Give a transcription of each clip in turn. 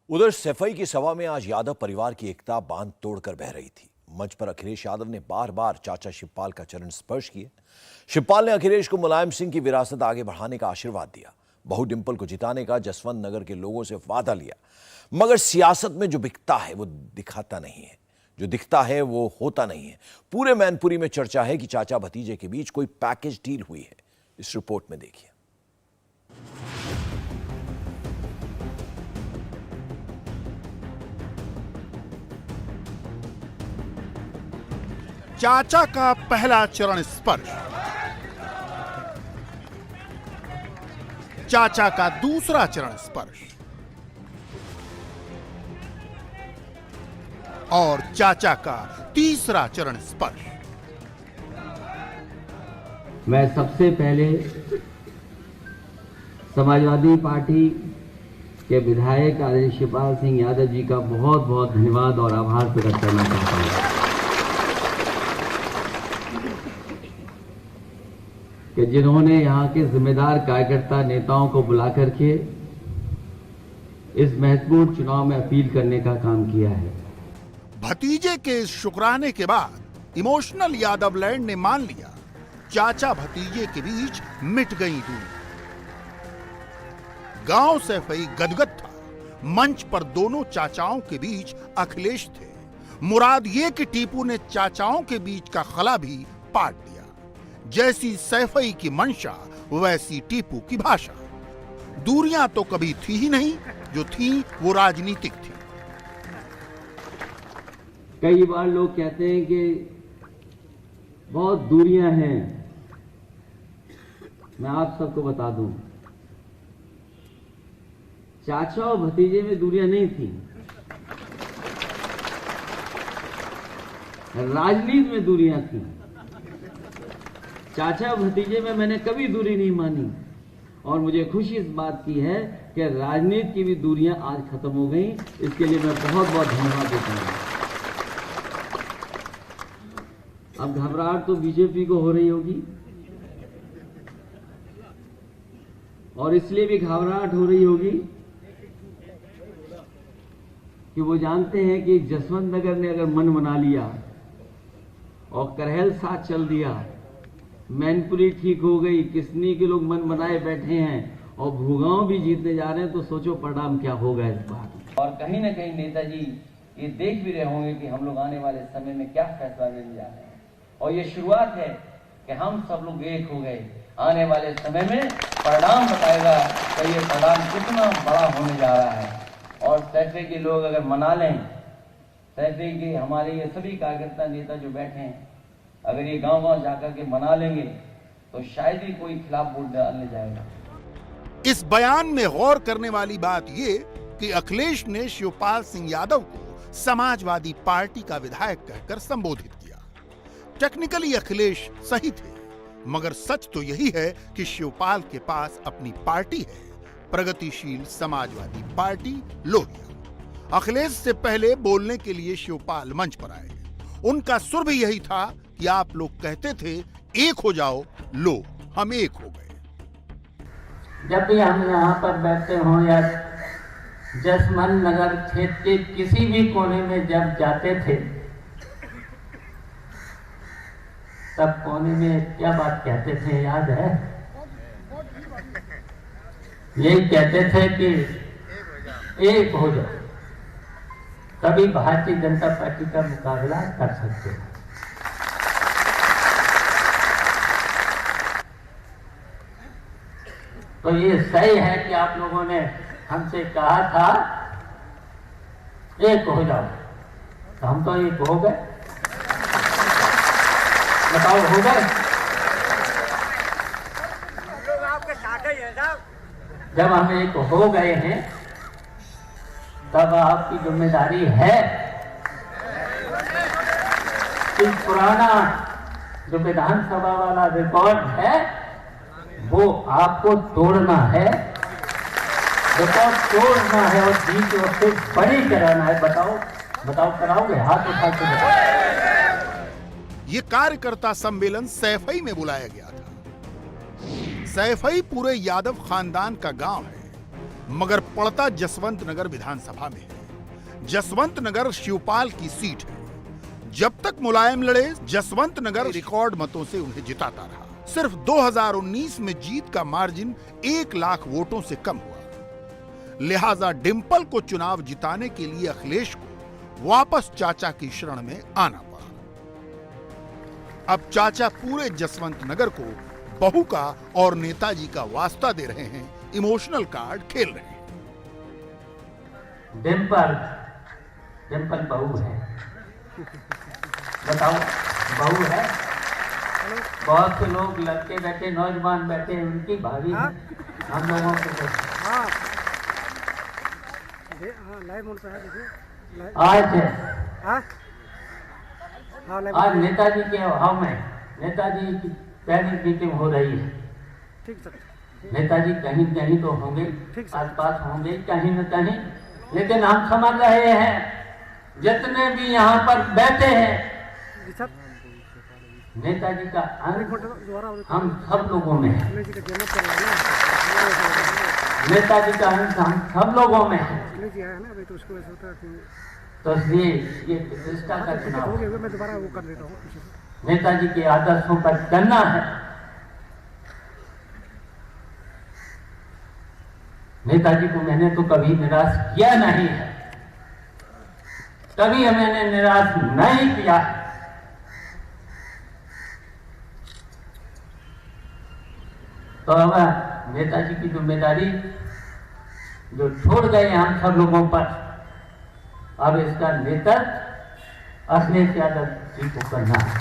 उधर सफाई की सभा में आज यादव परिवार की एकता बांध तोड़कर बह रही थी। मंच पर अखिलेश यादव ने बार बार चाचा शिवपाल का चरण स्पर्श किए। शिवपाल ने अखिलेश को मुलायम सिंह की विरासत आगे बढ़ाने का आशीर्वाद दिया। बहू डिंपल को जिताने का जसवंत नगर के लोगों से वादा लिया। मगर सियासत में जो बिकता है वो दिखाता नहीं है, जो दिखता है वो होता नहीं है। पूरे मैनपुरी में चर्चा है कि चाचा भतीजे के बीच कोई पैकेज डील हुई है। इस रिपोर्ट में देखिए। चाचा का पहला चरण स्पर्श, चाचा का दूसरा चरण स्पर्श और चाचा का तीसरा चरण स्पर्श। मैं सबसे पहले समाजवादी पार्टी के विधायक आदरणीय शिवपाल सिंह यादव जी का बहुत बहुत धन्यवाद और आभार प्रकट करना चाहता हूं कि जिन्होंने यहाँ के जिम्मेदार कार्यकर्ता नेताओं को बुला करके इस महत्वपूर्ण चुनाव में अपील करने का काम किया है। भतीजे के इस शुक्राने के बाद इमोशनल यादव लैंड ने मान लिया, चाचा भतीजे के बीच मिट गई दूरी। गांव सैफई गदगद था। मंच पर दोनों चाचाओं के बीच अखिलेश थे। मुराद ये कि टीपू ने चाचाओं के बीच का खला भी पाट दिया। जैसी सैफई की मंशा वैसी टीपू की भाषा। दूरियां तो कभी थी ही नहीं, जो थी वो राजनीतिक थी। कई बार लोग कहते हैं कि बहुत दूरियां हैं। मैं आप सबको बता दूं, चाचा और भतीजे में दूरियां नहीं थी, राजनीति में दूरियां थी। चाचा और भतीजे में मैंने कभी दूरी नहीं मानी और मुझे खुशी इस बात की है कि राजनीति की भी दूरियां आज खत्म हो गई। इसके लिए मैं बहुत बहुत धन्यवाद देता हूं। अब घबराहट तो बीजेपी को हो रही होगी और इसलिए भी घबराहट हो रही होगी कि वो जानते हैं कि जसवंत नगर ने अगर मन बना लिया और करहल साथ चल दिया, मैनपुरी ठीक हो गई, किसनी के लोग मन बनाए बैठे हैं और भूगांव भी जीतने जा रहे हैं, तो सोचो परिणाम क्या होगा इस बार। और कहीं ना कहीं नेताजी ये देख भी रहे होंगे कि हम लोग आने वाले समय में क्या फैसला लेने जा रहे हैं और ये शुरुआत है कि हम सब लोग एक हो गए। आने वाले समय में परिणाम बताएगा कि ये परिणाम कितना बड़ा होने जा रहा है। और सैफई के लोग अगर मना लें, सैफई के हमारे ये सभी कार्यकर्ता नेता जो बैठे हैं, अगर ये गांव-गांव जाकर के मना लेंगे तो शायद ही कोई खिलाफ वोट डालने जाएगा। इस बयान में गौर करने वाली बात ये कि अखिलेश ने शिवपाल सिंह यादव को समाजवादी पार्टी का विधायक कहकर संबोधित किया। टेक्निकली अखिलेश सही थे, मगर सच तो यही है कि शिवपाल के पास अपनी पार्टी है, प्रगतिशील समाजवादी पार्टी लोहिया। अखिलेश से पहले बोलने के लिए शिवपाल मंच पर आए। उनका सुर भी यही था कि आप लोग कहते थे एक हो जाओ, लो हम एक हो गए। जब भी हम यहाँ पर बैठते हों या जसवंत नगर क्षेत्र के किसी भी कोने में जब जाते थे, तब कोने में क्या बात कहते थे याद है? यही कहते थे कि एक हो जाओ, तभी भारतीय जनता पार्टी का मुकाबला कर सकते हैं। तो ये सही है कि आप लोगों ने हमसे कहा था एक हो जाओ, तो हम तो एक हो गए। बताओ हो गए? जब हम एक हो गए हैं तब आपकी जिम्मेदारी है कि पुराना जो विधानसभा वाला रिकॉर्ड है वो आपको तोड़ना है, रिकॉर्ड तोड़ना है और जीत को फिर बड़ी कराना है। बताओ कराओगे? हाथ उठा के बताओ। ये कार्यकर्ता सम्मेलन सैफई में बुलाया गया था। सैफई पूरे यादव खानदान का गांव है। मगर पड़ता जसवंत नगर विधानसभा में है। जसवंत नगर शिवपाल की सीट है। जब तक मुलायम लड़े, जसवंत नगर रिकॉर्ड मतों से उन्हें जिताता रहा। सिर्फ 2019 में जीत का मार्जिन 1 लाख वोटों से कम हुआ। लिहाजा डिंपल को चुनाव जिताने के लिए अखिलेश को वापस चाचा की शरण में आना पड़ा। अब चाचा पूरे जसवंत नगर को बहू का और नेताजी का वास्ता दे रहे हैं, इमोशनल कार्ड खेल रहे हैं। डिंपल बहू है, बताओ बहू है। बहुत से लोग लड़के बैठे, नौजवान बैठे, उनकी भाभी है। हम लोगों के आज नेताजी के अभाव में नेताजी की पहली मीटिंग हो रही है। नेताजी कहीं कहीं तो होंगे, आसपास होंगे कहीं न कहीं, लेकिन हम समझ रहे हैं जितने भी यहाँ पर बैठे हैं, नेताजी का अंश हम सब लोगों में है। नेताजी का अंश हम सब लोगों में है। तो इसलिए ये प्रतिष्ठा का चुनाव नेताजी के आदर्शों पर करना है। नेताजी को मैंने तो कभी निराश किया नहीं है, कभी मैंने निराश नहीं किया। तो अब नेताजी की जिम्मेदारी जो छोड़ गए हम सब लोगों पर, अब इसका नेतृत्व अखिलेश यादव जी को करना है।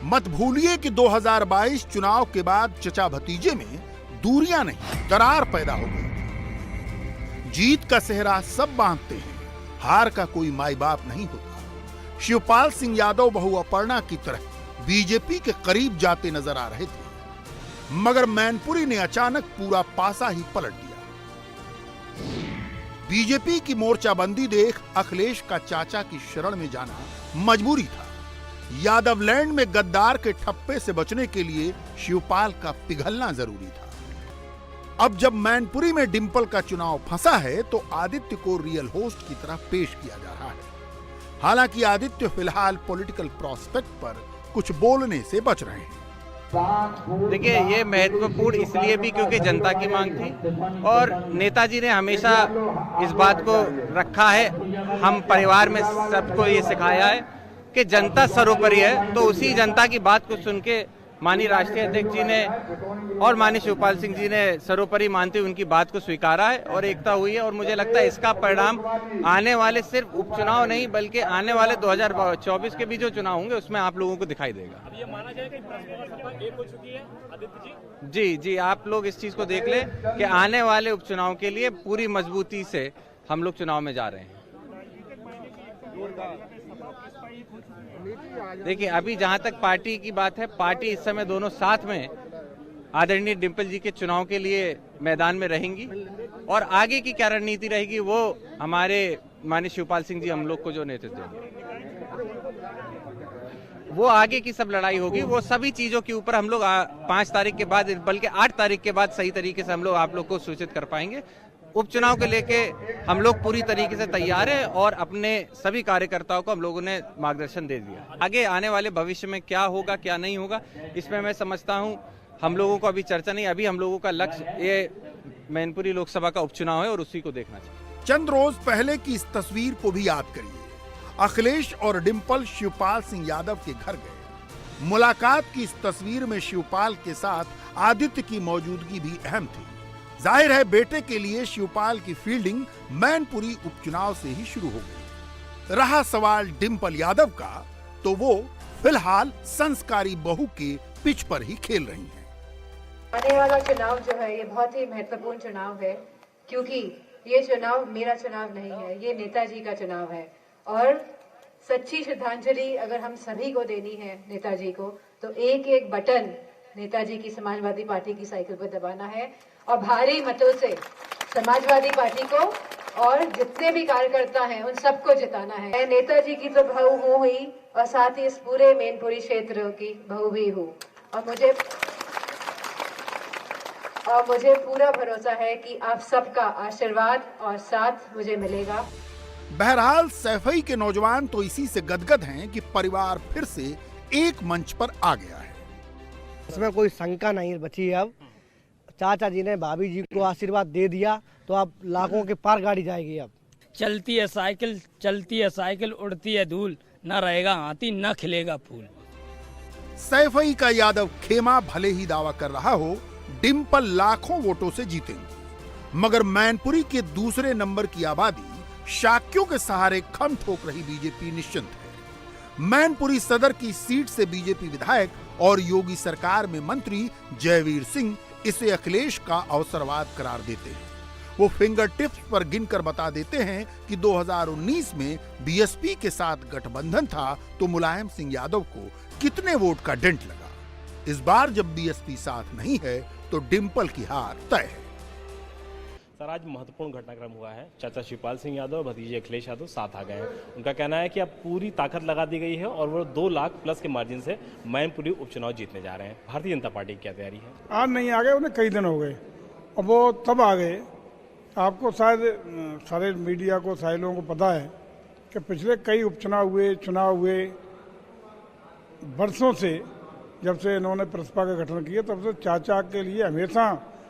मत भूलिए कि 2022 चुनाव के बाद चचा भतीजे में दूरियां नहीं, दरार पैदा हो गई। जीत का सेहरा सब बांधते हैं, हार का कोई माई बाप नहीं होता। शिवपाल सिंह यादव बहू अपर्णा की तरह बीजेपी के करीब जाते नजर आ रहे थे, मगर मैनपुरी ने अचानक पूरा पासा ही पलट दिया। बीजेपी की मोर्चाबंदी देख अखिलेश का चाचा की शरण में जाना मजबूरी था। यादवलैंड में गद्दार के ठप्पे से बचने के लिए शिवपाल का पिघलना जरूरी था। अब जब मैनपुरी में डिंपल का चुनाव फंसा है तो आदित्य को रियल होस्ट की तरह पेश किया जा रहा है। हालांकि आदित्य फिलहाल पॉलिटिकल प्रोस्पेक्ट पर कुछ बोलने से बच रहे हैं। देखिए, ये महत्वपूर्ण इसलिए भी क्योंकि जनता की मांग थी और नेताजी ने हमेशा इस बात को रखा है, हम परिवार में सबको ये सिखाया है कि जनता सर्वोपरि है। तो उसी जनता की बात को सुन के माननीय राष्ट्रीय अध्यक्ष जी ने और माननीय शिवपाल सिंह जी ने सर्वोपरि मानते हुए उनकी बात को स्वीकारा है और एकता हुई है। और मुझे लगता है इसका परिणाम आने वाले सिर्फ उपचुनाव नहीं बल्कि आने वाले 2024 के भी जो चुनाव होंगे उसमें आप लोगों को दिखाई देगा। अब ये माना जाए कि एक हो चुकी है आदित्य जी, आप लोग इस चीज को देख लें कि आने वाले उपचुनाव के लिए पूरी मजबूती से हम लोग चुनाव में जा रहे हैं। देखिए, अभी जहां तक पार्टी की बात है, पार्टी इस समय दोनों साथ में आदरणीय डिंपल जी के चुनाव के लिए मैदान में रहेंगी और आगे की क्या रणनीति रहेगी वो हमारे माननीय शिवपाल सिंह जी हम लोग को जो नेतृत्व देंगे, वो आगे की सब लड़ाई होगी। वो सभी चीजों के ऊपर हम लोग 5 तारीख के बाद बल्कि 8 तारीख के बाद सही तरीके से हम लोग आप लोग को सूचित कर पाएंगे। उपचुनाव के लेके हम लोग पूरी तरीके से तैयार हैं और अपने सभी कार्यकर्ताओं को हम लोगों ने मार्गदर्शन दे दिया। आगे आने वाले भविष्य में क्या होगा क्या नहीं होगा इसमें मैं समझता हूं हम लोगों को अभी चर्चा नहीं, अभी हम लोगों का लक्ष्य ये मैनपुरी लोकसभा का उपचुनाव है और उसी को देखना चाहिए। चंद रोज पहले की इस तस्वीर को भी याद करिए। अखिलेश और डिंपल शिवपाल सिंह यादव के घर गए। मुलाकात की इस तस्वीर में शिवपाल के साथ आदित्य की मौजूदगी भी अहम थी। जाहिर है बेटे के लिए शिवपाल की फील्डिंग मैनपुरी उपचुनाव से ही शुरू हो गई। रहा सवाल डिंपल यादव का, तो वो फिलहाल संस्कारी बहू के पिच पर ही खेल रही हैं। आने वाला चुनाव जो है ये बहुत ही महत्वपूर्ण चुनाव है, क्योंकि ये चुनाव मेरा चुनाव नहीं है, ये नेताजी का चुनाव है। और सच्ची श्रद्धांजलि अगर हम सभी को देनी है नेताजी को, तो एक एक बटन नेताजी की समाजवादी पार्टी की साइकिल पर दबाना है और भारी मतों से समाजवादी पार्टी को और जितने भी कार्यकर्ता हैं उन सबको जिताना है। मैं नेताजी की तो बहू हूँ ही और साथ ही इस पूरे मैनपुरी क्षेत्र की बहू भी हूँ और मुझे पूरा भरोसा है कि आप सबका आशीर्वाद और साथ मुझे मिलेगा। बहरहाल सैफई के नौजवान तो इसी से गदगद हैं कि परिवार फिर से एक मंच पर आ गया है। इसमें कोई शंका नहीं बची। अब चाचा जी ने भाभी जी को आशीर्वाद दे दिया तो अब लाखों के पार गाड़ी जाएगी। अब चलती है साइकिल उड़ती है धूल, न रहेगा हाथी न खिलेगा फूल। सैफई का यादव खेमा भले ही दावा कर रहा हो डिंपल लाखों वोटों से जीतेंगे, मगर मैनपुरी के दूसरे नंबर की आबादी शाक्यों के सहारे खम ठोक रही बीजेपी निश्चिंत है। मैनपुरी सदर की सीट से बीजेपी विधायक और योगी सरकार में मंत्री जयवीर सिंह इसे अखिलेश का अवसरवाद करार देते हैं। वो फिंगर टिप्स पर गिनकर बता देते हैं कि 2019 में बीएसपी के साथ गठबंधन था तो मुलायम सिंह यादव को कितने वोट का डेंट लगा। इस बार जब बीएसपी साथ नहीं है तो डिंपल की हार तय है। सर, आज महत्वपूर्ण घटनाक्रम हुआ है। चाचा शिवपाल सिंह यादव और भतीजे अखिलेश यादव साथ आ गए हैं। उनका कहना है कि अब पूरी ताकत लगा दी गई है और वो 2 लाख प्लस के मार्जिन से मैनपुरी उपचुनाव जीतने जा रहे हैं। भारतीय जनता पार्टी की क्या तैयारी है? आज नहीं आ गए, उन्हें कई दिन हो गए और वो तब आ गए। आपको शायद सारे मीडिया को सारे लोगों को पता है कि पिछले कई चुनाव हुए वर्षों से, जब से इन्होंने प्रसपा का गठन किया तब से चाचा के लिए हमेशा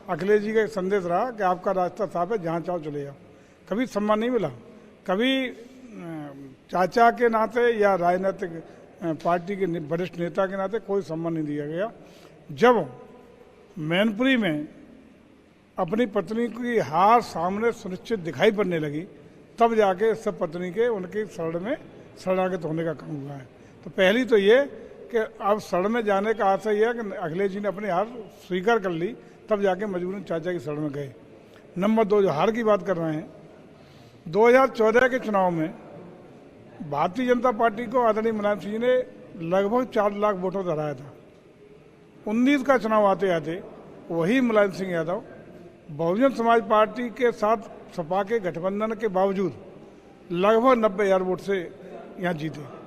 अखिलेश जी का एक संदेश रहा कि आपका रास्ता साफ है, जहाँ चाहो चले जाओ। कभी सम्मान नहीं मिला, कभी चाचा के नाते या राजनीतिक पार्टी के वरिष्ठ नेता के नाते कोई सम्मान नहीं दिया गया। जब मैनपुरी में अपनी पत्नी की हार सामने सुनिश्चित दिखाई पड़ने लगी तब जाके सब पत्नी के उनकी शरण में शरणागत होने का काम हुआ है। तो पहली तो ये कि अब शरण में जाने का आशा यह है कि अखिलेश जी ने अपनी हार स्वीकार कर ली, तब जाके मजबूरन चाचा की शरण में गए। नंबर 2, जो हार की बात कर रहे हैं, 2014 के चुनाव में भारतीय जनता पार्टी को आदरणीय मुलायम सिंह जी ने लगभग 4 लाख वोटों से हराया था। 19 का चुनाव आते आते वही मुलायम सिंह यादव बहुजन समाज पार्टी के साथ सपा के गठबंधन के बावजूद लगभग 90,000 वोट से यहाँ जीते।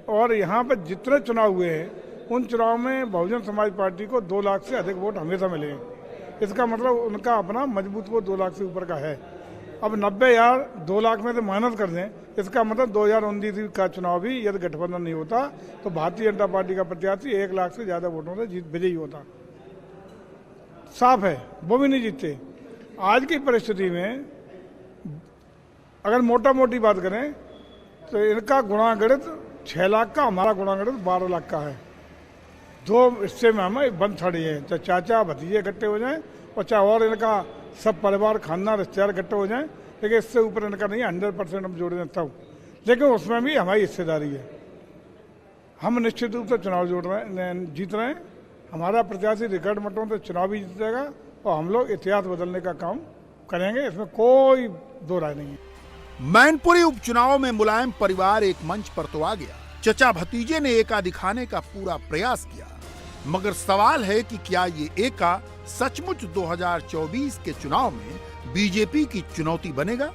और यहाँ पर जितने चुनाव हुए हैं उन चुनाव में बहुजन समाज पार्टी को 2 लाख से अधिक वोट हमेशा मिले हैं। इसका मतलब उनका अपना मजबूत वोट 2 लाख से ऊपर का है। अब 90,000 2 लाख में से मेहनत कर दें, इसका मतलब 2019 का चुनाव भी यदि गठबंधन नहीं होता तो भारतीय जनता पार्टी का प्रत्याशी 1 लाख से ज़्यादा वोटों से विजयी होता। साफ है, वो भी नहीं जीतते। आज की परिस्थिति में अगर मोटा मोटी बात करें तो इनका गुणागणित 6 लाख का, हमारा गुणागणित 12 लाख का है। 2 हिस्से में हमें बंद छड़ी है, चाहे चाचा भतीजे इकट्ठे हो जाएं और चाहे और इनका सब परिवार खानदान रिश्तेदार इकट्ठे हो जाएं, लेकिन इससे ऊपर इनका नहीं। 100% हम जोड़ दें तब, लेकिन उसमें भी हमारी हिस्सेदारी है। हम निश्चित रूप से चुनाव जीत रहे हैं। हमारा प्रत्याशी रिकॉर्ड मतों से चुनाव भी जीतेगा और हम लोग इतिहास बदलने का काम करेंगे, इसमें कोई दो राय नहीं है। मैनपुरी उपचुनाव में मुलायम परिवार एक मंच पर तो आ गया, चचा भतीजे ने एका दिखाने का पूरा प्रयास किया, मगर सवाल है कि क्या ये एका सचमुच 2024 के चुनाव में बीजेपी की चुनौती बनेगा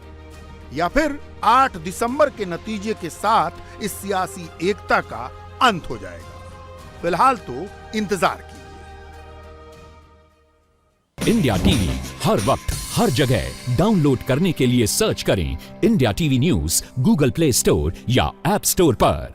या फिर 8 दिसंबर के नतीजे के साथ इस सियासी एकता का अंत हो जाएगा। फिलहाल तो इंतजार कीजिए। इंडिया टीवी हर वक्त हर जगह डाउनलोड करने के लिए सर्च करें India TV news Google play store या ऐप स्टोर पर।